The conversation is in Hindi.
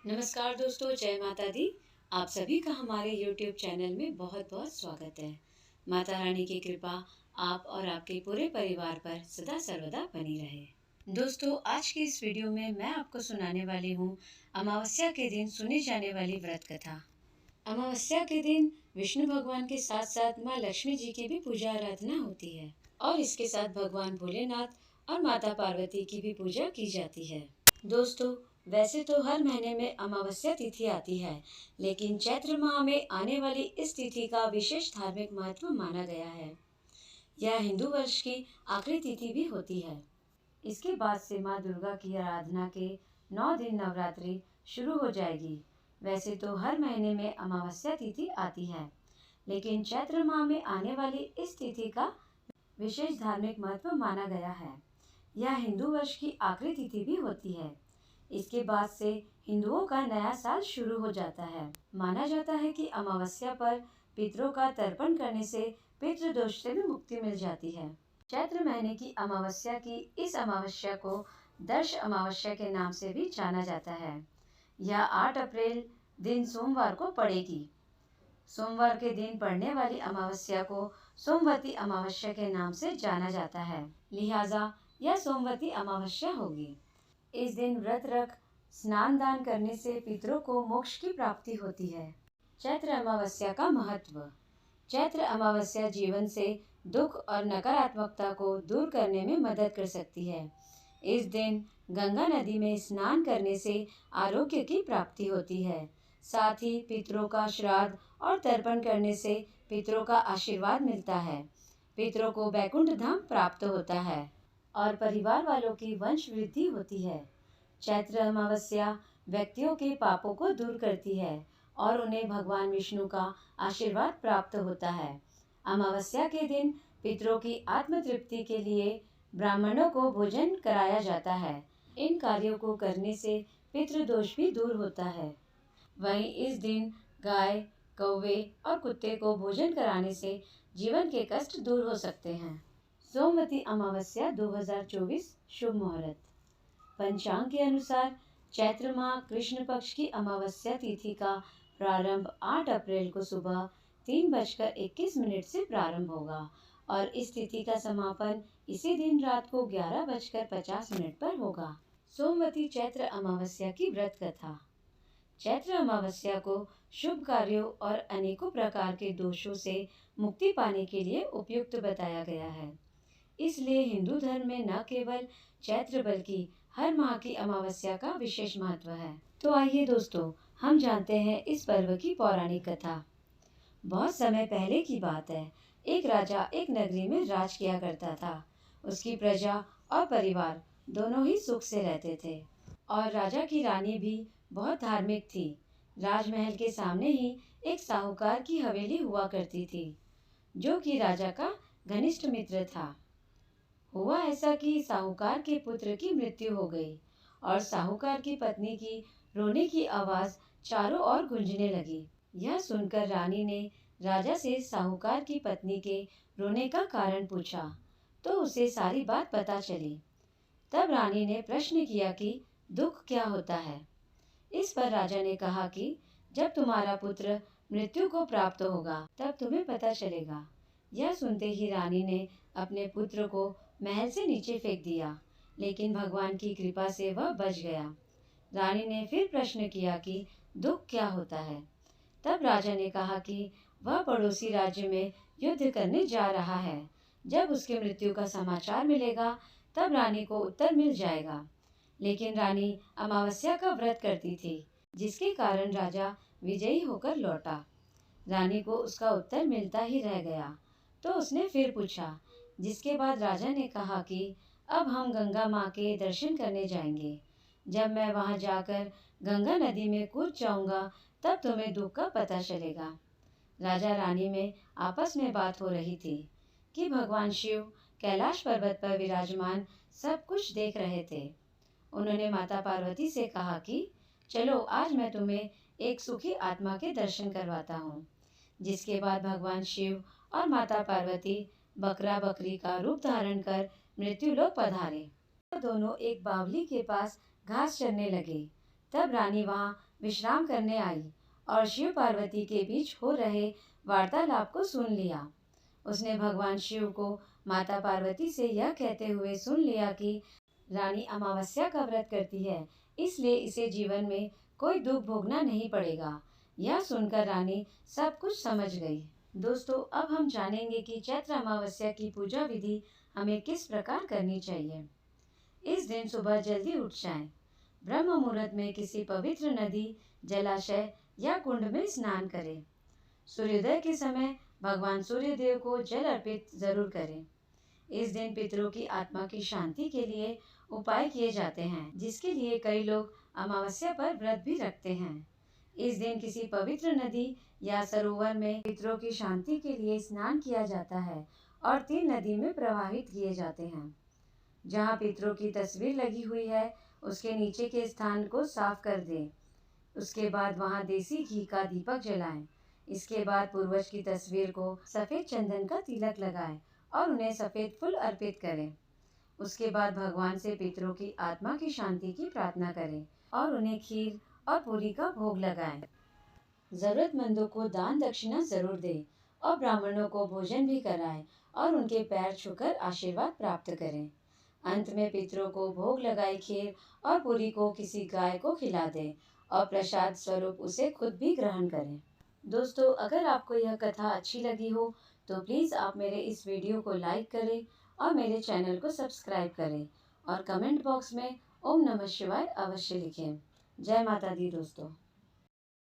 नमस्कार दोस्तों, जय माता दी। आप सभी का हमारे YouTube चैनल में बहुत बहुत स्वागत है। माता रानी की कृपा आप और आपके पूरे परिवार पर सदा सर्वदा बनी रहे। दोस्तों, आज की इस वीडियो में मैं आपको सुनाने वाली हूँ अमावस्या के दिन सुनी जाने वाली व्रत कथा। अमावस्या के दिन विष्णु भगवान के साथ साथ माँ लक्ष्मी जी की भी पूजा आराधना होती है और इसके साथ भगवान भोलेनाथ और माता पार्वती की भी पूजा की जाती है। दोस्तों, वैसे तो हर महीने में अमावस्या तिथि आती है, लेकिन चैत्र माह में आने वाली इस तिथि का विशेष धार्मिक महत्व माना गया है। यह हिंदू वर्ष की आखिरी तिथि भी होती है। इसके बाद से माँ दुर्गा की आराधना के 9 दिन नवरात्रि शुरू हो जाएगी। वैसे तो हर महीने में अमावस्या तिथि आती है, लेकिन चैत्र माह में आने वाली इस तिथि का विशेष धार्मिक महत्व माना गया है। यह हिंदू वर्ष की आखिरी तिथि भी होती है। इसके बाद से हिंदुओं का नया साल शुरू हो जाता है। माना जाता है कि अमावस्या पर पितरों का तर्पण करने से पितृदोष से भी मुक्ति मिल जाती है। चैत्र महीने की अमावस्या की इस अमावस्या को दर्श अमावस्या के नाम से भी जाना जाता है। यह 8 अप्रैल दिन सोमवार को पड़ेगी। सोमवार के दिन पड़ने वाली अमावस्या को सोमवती अमावस्या के नाम से जाना जाता है, लिहाजा यह सोमवती अमावस्या होगी। इस दिन व्रत रख स्नान दान करने से पितरों को मोक्ष की प्राप्ति होती है। चैत्र अमावस्या का महत्व। चैत्र अमावस्या जीवन से दुख और नकारात्मकता को दूर करने में मदद कर सकती है। इस दिन गंगा नदी में स्नान करने से आरोग्य की प्राप्ति होती है। साथ ही पितरों का श्राद्ध और तर्पण करने से पितरों का आशीर्वाद मिलता है। पितरों को वैकुंठ धाम प्राप्त होता है और परिवार वालों की वंश वृद्धि होती है। चैत्र अमावस्या व्यक्तियों के पापों को दूर करती है और उन्हें भगवान विष्णु का आशीर्वाद प्राप्त होता है। अमावस्या के दिन पितरों की आत्म तृप्ति के लिए ब्राह्मणों को भोजन कराया जाता है। इन कार्यों को करने से पितृदोष भी दूर होता है। वहीं इस दिन गाय, कौवे और कुत्ते को भोजन कराने से जीवन के कष्ट दूर हो सकते हैं। सोमवती अमावस्या 2024 शुभ मुहूर्त। पंचांग के अनुसार चैत्र माह कृष्ण पक्ष की अमावस्या तिथि का प्रारंभ 8 अप्रैल को सुबह 3:21 से प्रारंभ होगा और इस तिथि का समापन इसी दिन रात को 11:50 पर होगा। सोमवती चैत्र अमावस्या की व्रत कथा। चैत्र अमावस्या को शुभ कार्यों और अनेकों प्रकार के दोषों से मुक्ति पाने के लिए उपयुक्त बताया गया है। इसलिए हिंदू धर्म में न केवल चैत्र बल्कि हर माह की अमावस्या का विशेष महत्व है। तो आइए दोस्तों, हम जानते हैं इस पर्व की पौराणिक कथा। बहुत समय पहले की बात है। एक राजा एक नगरी में राज किया करता था। उसकी प्रजा और परिवार दोनों ही सुख से रहते थे और राजा की रानी भी बहुत धार्मिक थी। राजमहल के सामने ही एक साहूकार की हवेली हुआ करती थी, जो कि राजा का घनिष्ठ मित्र था। हुआ ऐसा कि साहूकार के पुत्र की मृत्यु हो गई और साहूकार की पत्नी की रोने की आवाज चारों ओर गूंजने लगी। यह सुनकर रानी ने राजा से साहूकार की पत्नी के रोने का कारण पूछा, तो उसे सारी बात पता चली। तब रानी ने प्रश्न किया कि दुख क्या होता है। इस पर राजा ने कहा कि जब तुम्हारा पुत्र मृत्यु को प्राप्त होगा तब तुम्हें पता चलेगा। यह सुनते ही रानी ने अपने पुत्र को महल से नीचे फेंक दिया, लेकिन भगवान की कृपा से वह बच गया। रानी ने फिर प्रश्न किया कि दुख क्या होता है। तब राजा ने कहा कि वह पड़ोसी राज्य में युद्ध करने जा रहा है। जब उसके मृत्यु का समाचार मिलेगा तब रानी को उत्तर मिल जाएगा। लेकिन रानी अमावस्या का व्रत करती थी, जिसके कारण राजा विजयी होकर लौटा। रानी को उसका उत्तर मिलता ही रह गया, तो उसने फिर पूछा, जिसके बाद राजा ने कहा कि अब हम गंगा माँ के दर्शन करने जाएंगे। जब मैं वहाँ जाकर गंगा नदी में कूद जाऊंगा तब तुम्हें दुख का पता चलेगा। राजा रानी में आपस में बात हो रही थी कि भगवान शिव कैलाश पर्वत पर विराजमान सब कुछ देख रहे थे। उन्होंने माता पार्वती से कहा कि चलो आज मैं तुम्हें एक सुखी आत्मा के दर्शन करवाता हूँ। जिसके बाद भगवान शिव और माता पार्वती बकरा बकरी का रूप धारण कर मृत्युलोक पधारे। दोनों एक बावली के पास घास चरने लगे। तब रानी वहाँ विश्राम करने आई और शिव पार्वती के बीच हो रहे वार्तालाप को सुन लिया। उसने भगवान शिव को माता पार्वती से यह कहते हुए सुन लिया कि रानी अमावस्या का व्रत करती है, इसलिए इसे जीवन में कोई दुख भोगना नहीं पड़ेगा। यह सुनकर रानी सब कुछ समझ गई। दोस्तों, अब हम जानेंगे कि चैत्र अमावस्या की पूजा विधि हमें किस प्रकार करनी चाहिए। इस दिन सुबह जल्दी उठ जाएं। ब्रह्म मुहूर्त में किसी पवित्र नदी, जलाशय या कुंड में स्नान करें। सूर्योदय के समय भगवान सूर्यदेव को जल अर्पित जरूर करें। इस दिन पितरों की आत्मा की शांति के लिए उपाय किए जाते हैं, जिसके लिए कई लोग अमावस्या पर व्रत भी रखते हैं। इस दिन किसी पवित्र नदी या सरोवर में पितरों की शांति के लिए स्नान किया जाता है और 3 नदी में प्रवाहित किए जाते हैं। जहाँ पितरों की तस्वीर लगी हुई है, उसके नीचे के स्थान को साफ कर दें। उसके बाद वहाँ देसी घी का दीपक जलाएं। इसके बाद पूर्वज की तस्वीर को सफेद चंदन का तिलक लगाएं और उन्हें सफेद फूल अर्पित करें। उसके बाद भगवान से पितरों की आत्मा की शांति की प्रार्थना करें और उन्हें खीर और पूरी का भोग लगाएं। जरूरतमंदों को दान दक्षिणा जरूर दें और ब्राह्मणों को भोजन भी कराएं और उनके पैर छूकर आशीर्वाद प्राप्त करें। अंत में पितरों को भोग लगाई खीर और पूरी को किसी गाय को खिला दें और प्रसाद स्वरूप उसे खुद भी ग्रहण करें। दोस्तों, अगर आपको यह कथा अच्छी लगी हो तो प्लीज़ आप मेरे इस वीडियो को लाइक करें और मेरे चैनल को सब्सक्राइब करें और कमेंट बॉक्स में ओम नमः शिवाय अवश्य लिखें। जय माता दी दोस्तों।